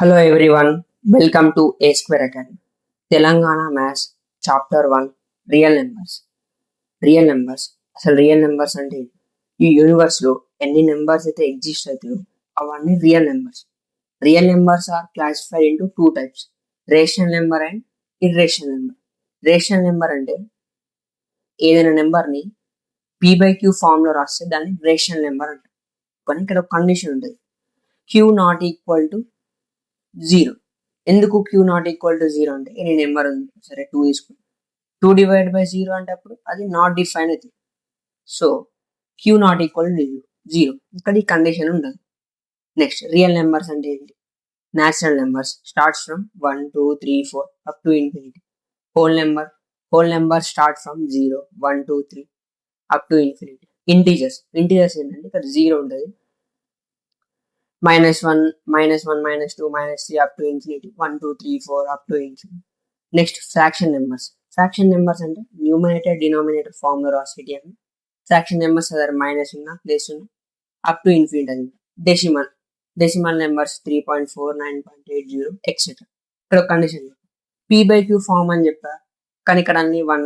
Hello everyone, welcome to A Square Academy. Telangana Maths Chapter 1 Real Numbers. Real numbers అసలు real numbers అంటే ఈ యూనివర్స్లో ఎన్ని numbers అయితే ఎగ్జిస్ట్ అవుతాయో అవన్నీ real numbers. Real numbers are classified into two types, rational number and irrational number. Rational number అంటే ఏదైనా నెంబర్ని p/q ఫామ్లో రాస్తే దాన్ని రేషనల్ నెంబర్ అంటారు. కానీ ఇక్కడ ఒక కండిషన్ ఉంటుంది, q నాట్ ఈక్వల్ టు 0. ఎందుకు q నాట్ ఈక్వల్ టు 0 అంటే ఈ నెంబర్ ఉంది, సరే 2 తీసుకుంటాం, 2 డివైడ్ బై 0 అంటే అప్పుడు అది నాట్ డిఫైన్ అవుతుంది. So q not equal to 0, ఇక్కడ ఈ కండిషన్ ఉండదు. నెక్స్ట్ రియల్ నెంబర్స్ అంటే ఏంటి? Natural numbers starts from 1 2 3 4 up to infinity. Whole number start from 0 1 2 3 up to infinity. Integers ఏంటంటే ఇక్కడ 0 ఉంటుంది, -1 -1 -2 -3 up to infinity, 1 2 3 4 up to infinity. Next fraction numbers అంటే numerator denominator form లో రాసేటి అని. Fraction numbers అదే minus ఉన్న ప్లస్ ఉన్న up to infinity అని. Decimal numbers 3.4 9.80 etcetera. ఇక్కడ ఒక కండిషన్ p/q ఫామ్ అని చెప్పా, కానీ ఇక్కడ అన్ని 1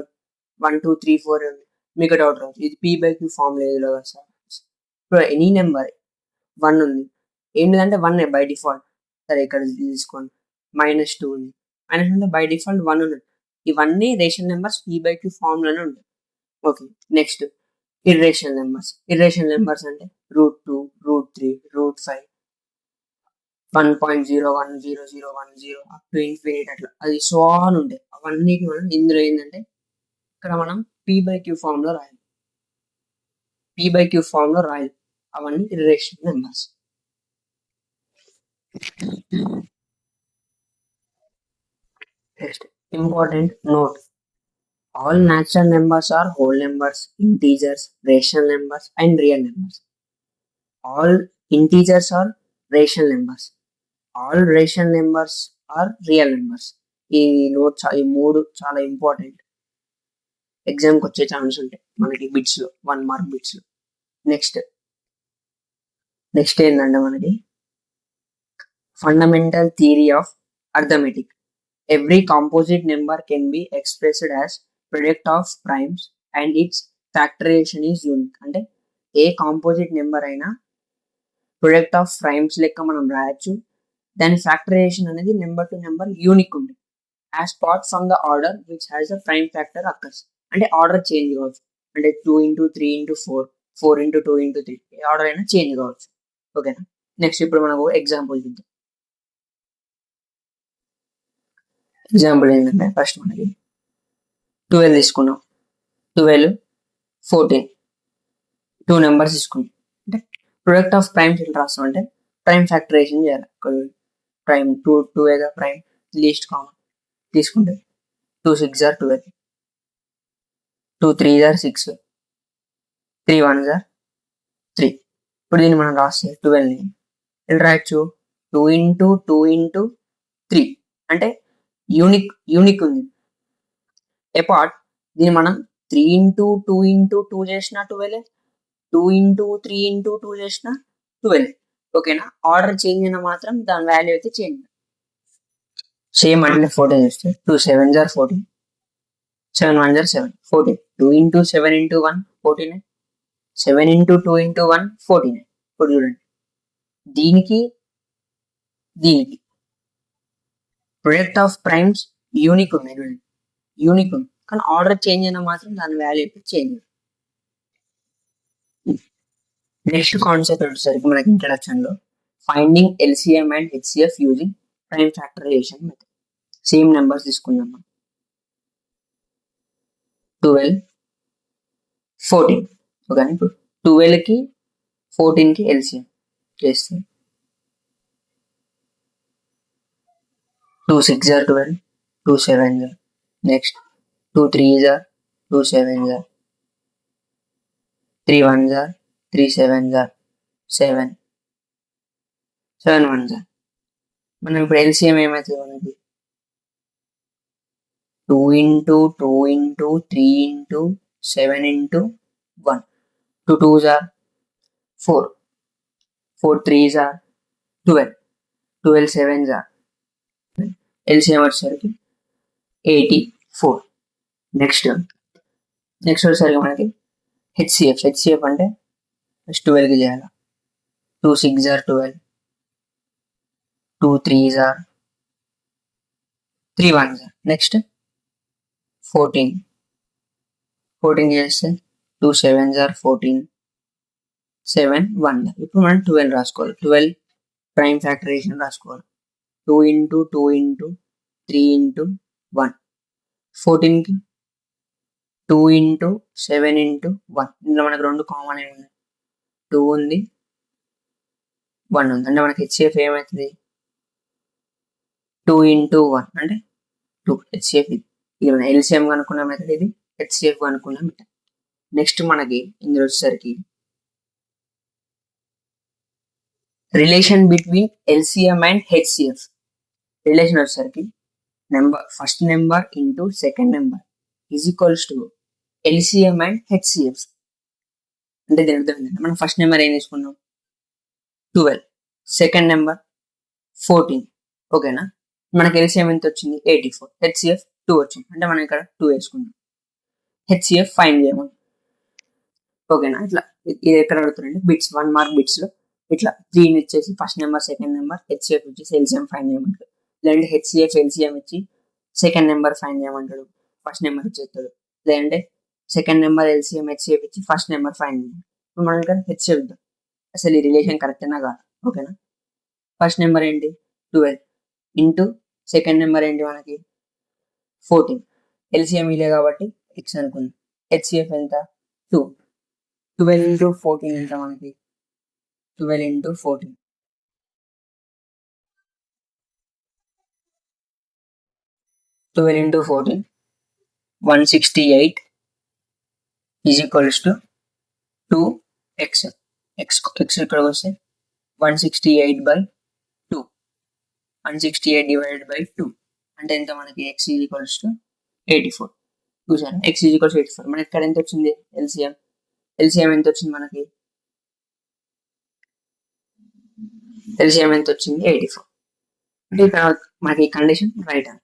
1 2 3 4 ఉంది. మీకు డౌట్ రావచ్చు, ఇది p/q ఫామ్ లేదు కదా సార్. ఇప్పుడు ఎనీ నెంబర్ 1 ఉంది, ఏంటిదంటే 1 బై డిఫాల్ట్. సరే ఇక్కడ తీసుకోండి, -2 ఉంది, -2 బై డిఫాల్ట్ 1 ఉంది. ఇవన్నీ రేషనల్ నెంబర్స్ p/q ఫామ్ లోనే ఉంటాయి. ఓకే, నెక్స్ట్ ఇర్రేషనల్ నెంబర్స్ అంటే √2 √3 √5 1.01010 అప్ టు ఇన్ఫినిటీ, అట్లా అది సో ఆన్ ఉంటాయి. అవన్నీ మనం ఇందులో ఏంటంటే ఇక్కడ మనం p/q ఫామ్ లో రాయాలి, అవన్నీ irrational numbers. Next, important note: all natural numbers are whole numbers, integers, rational numbers, and real numbers. All integers are rational numbers. All rational numbers are real numbers. ఈ మూడు చాలా ఇంపార్టెంట్, ఎగ్జామ్కి వచ్చే chance ఉంటాయి మనకి బిట్స్లో, 1 మార్క్ బిట్స్లో. నెక్స్ట్ ఏంటంటే మనకి fundamental theory of arithmetic. Every composite number can be expressed as product of primes and its factorization is unique. అంటే ఏ కాంపోజిట్ నెంబర్ అయినా ప్రొడక్ట్ ఆఫ్ ప్రైమ్స్ లెక్క మనం రాయొచ్చు, దాని ఫ్యాక్టరైజేషన్ అనేది నెంబర్ టు నెంబర్ యూనిక్ ఉంది. As part from the order which has the prime factor occurs. అంటే order change కావచ్చు, అంటే 2 × 3 × 4 4 × 2 × 3 ఏ ఆర్డర్ అయినా చేంజ్ కావచ్చు. ఓకేనా? నెక్స్ట్ ఇప్పుడు మనకు ఎగ్జాంపుల్ చూద్దాం. ఎగ్జాంపుల్ ఏంటంటే ఫస్ట్ మనకి 12 తీసుకున్నాం, 12 14 2 నెంబర్స్ తీసుకున్నాం. అంటే ప్రొడక్ట్ ఆఫ్ ప్రైమ్స్ ఎట్లా రాస్తాం అంటే ప్రైమ్ ఫ్యాక్టరైజేషన్ చేయాలి. ప్రైమ్ 2 ఏగా ప్రైమ్ లీస్ట్ కామన్ తీసుకుంటే 2 6 = 12, 2 3 = 6, 3 1 = 3. ఇప్పుడు దీన్ని మనం రాస్తే 12ని ఎట్లా రాయొచ్చు? 2 × 2 × 3 అంటే యూనిక్ ఉంది. ఎపార్ట్ దీన్ని మనం 3 × 2 × 2 చేసిన 12, 2 × 3 × 2 చేసిన 12. ఓకేనా? ఆర్డర్ చేంజ్ అయినా మాత్రం దాని వాల్యూ అయితే చేంజ్. సేమ్ అంటే 14 చేస్తే 2 7 = 14, 7 1 = 7 14, 2 × 7 × 1 14, 7 × 2 × 1 14. ఇప్పుడు చూడండి, దీనికి ప్రొడక్ట్ ఆఫ్ ప్రైమ్స్ యూనిక్ ఉంది, కానీ ఆర్డర్ చేంజ్ అయినా మాత్రం దాని వాల్యూ చేంజ్. నెక్స్ట్ కాన్సెప్ట్ వచ్చేసరికి మనకి ఇంట్రడక్షన్ లో finding LCM and HCF using prime factorization method. Same numbers తీసుకుందాం, 12 14. ఓకే, ఇప్పుడు 12కి 14కి LCM చేస్తే 2 6 = 12, 2 7 = నెక్స్ట్ 2 3 = 2 7 = 3 1 = 3 7 = 7 7 1 = మనం ఇప్పుడు LCM ఏమవుతుంది మనకి 2 × 2 × 3 × 7 × 1, 2 2 = 4, 4 3 = 12, 12 sevens are LCM వచ్చేసరికి 84. నెక్స్ట్ వచ్చేసరికి మనకి హెచ్సిఎఫ్ అంటే ఫస్ట్ 12కి చేయాలి. 2 6 are 12, 2 3s are 3 1s are. Next 14 చేస్తే 2 7s are 14, 7 1. ఇప్పుడు మనం 12 రాసుకోవాలి. 12 ప్రైమ్ ఫ్యాక్టరైజేషన్ రాసుకోవాలి. 2 into 2 into 3 into 1. 14కి 2 into 7 into 1. ఇందులో మనకు 2 కామన్ ఉన్నాయి. 2 ఉంది, 1 ఉంది. అంటే మనకి హెచ్సిఎఫ్ ఏమవుతుంది? 2 into 1 అంటే 2 హెచ్సిఎఫ్. ఇది మన ఎల్సిఎం కనుక్కున్న మెథడ్, ఇది హెచ్సిఎఫ్ కనుక్కున్న మెథడ్. నెక్స్ట్ మనకి ఇందులో వచ్చేసరికి relation between LCM and HCF. Relation వచ్చేసరికి first number into second number is equals to LCM and HCF. అంటే దీని అర్థం ఏంటంటే మనం ఫస్ట్ నెంబర్ ఏం తీసుకున్నాం? 12, సెకండ్ నెంబర్ 14. ఓకేనా? మనకి ఎల్సిఎం ఎంత వచ్చింది? 84. హెచ్సిఎఫ్ 2 వచ్చింది. అంటే మనం ఇక్కడ 2 వేసుకున్నాం. హెచ్సిఎఫ్ ఫైండ్ చేయమని. ఓకేనా? ఇట్లా ఇది ఎక్కడ అడుగుతుందండి? బిట్స్ 1 మార్క్ బిట్స్లో ఇట్లా 3 ఇచ్చేసి first number second number HCF ఇచ్చేసి ఎల్సిఎం ఫైండ్ చేయమంటాడు. లేదంటే హెచ్సిఎఫ్ ఎల్సిఎం ఇచ్చి సెకండ్ నెంబర్ ఫైండ్ చేయమంటాడు, ఫస్ట్ నెంబర్ ఇచ్చేస్తాడు. లేదంటే సెకండ్ నెంబర్ ఎల్సిఎం హెచ్సిఎఫ్ ఇచ్చి ఫస్ట్ నెంబర్ ఫైండ్ చేయమంటాడు. ఇప్పుడు మనం ఇక్కడ హెచ్సిఎఫ్ ఇద్దాం. అసలు ఈ రిలేషన్ కరెక్టేనా కాదు? ఓకేనా? ఫస్ట్ నెంబర్ ఏంటి? 12 ఇంటూ సెకండ్ నెంబర్ ఏంటి మనకి? 14. ఎల్సిఎం ఇలే కాబట్టి ఎక్స్ అనుకుందాం. హెచ్సిఎఫ్ ఎంత? 2. 12 into 14 ఎంత మనకి? 12 into 14. 12 into 14, 168 is equals to 2x. x ఇక్కడ వస్తే 168 by 2. 168 divided by 2 అంటే ఎంత మనకి? x is equals to 84. చూసాను, x is equals to 84. మనకి ఇక్కడ ఎంత వచ్చింది? ఎల్సిఎం ఎంత వచ్చింది మనకి? ఎల్సిఎం ఎంత వచ్చింది? 84. అంటే ఇక్కడ మనకి కండిషన్ రైట్ అని.